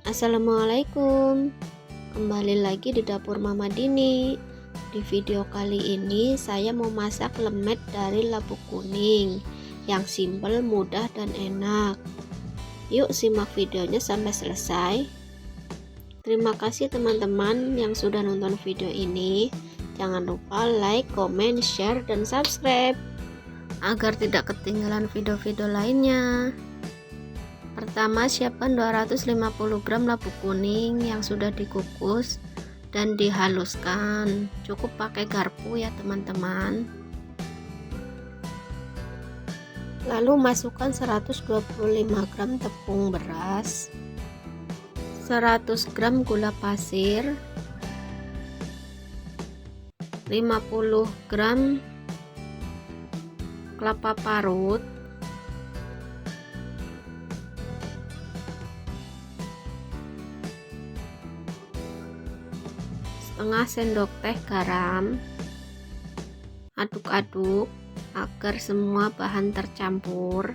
Assalamualaikum. Kembali lagi di dapur Mama Dini. Di video kali ini saya mau masak lemet dari labu kuning yang simpel, mudah, dan enak. Yuk simak videonya sampai selesai. Terima kasih teman-teman yang sudah nonton video ini. Jangan lupa like, comment, share, dan subscribe agar tidak ketinggalan video-video lainnya. Pertama, siapkan 250 gram labu kuning yang sudah dikukus dan dihaluskan. Cukup pakai garpu ya teman-teman. Lalu masukkan 125 gram tepung beras, 100 gram gula pasir, 50 gram kelapa parut, setengah sendok teh garam. Aduk-aduk agar semua bahan tercampur.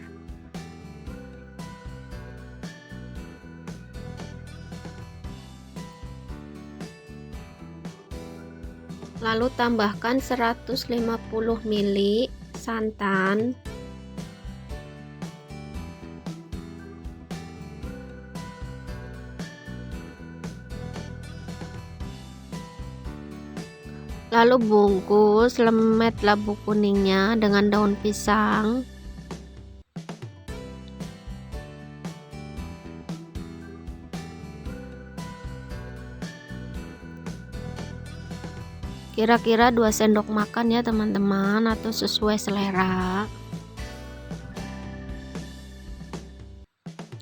Lalu tambahkan 150 ml santan, lalu bungkus lemet labu kuningnya dengan daun pisang. Kira-kira 2 sendok makan ya teman-teman, atau sesuai selera.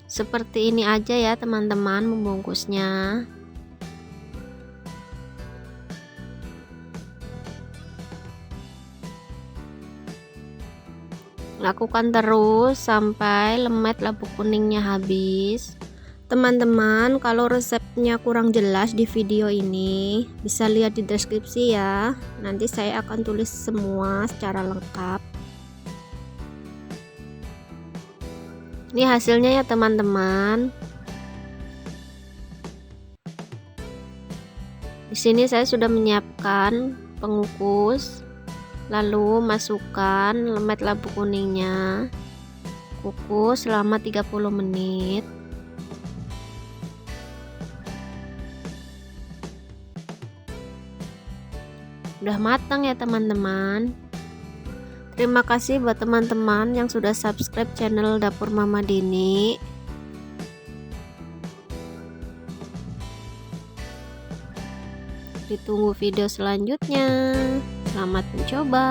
Seperti ini aja ya teman-teman membungkusnya. Lakukan terus sampai lemet labu kuningnya habis. Teman-teman, kalau resepnya kurang jelas di video ini bisa lihat di deskripsi ya. Nanti saya akan tulis semua secara lengkap. Ini hasilnya ya teman-teman. Di sini saya sudah menyiapkan pengukus. Lalu masukkan lemet labu kuningnya, kukus selama 30 menit. Udah matang ya teman-teman. Terima kasih buat teman-teman yang sudah subscribe channel Dapur Mama Dini. Ditunggu video selanjutnya. Selamat mencoba.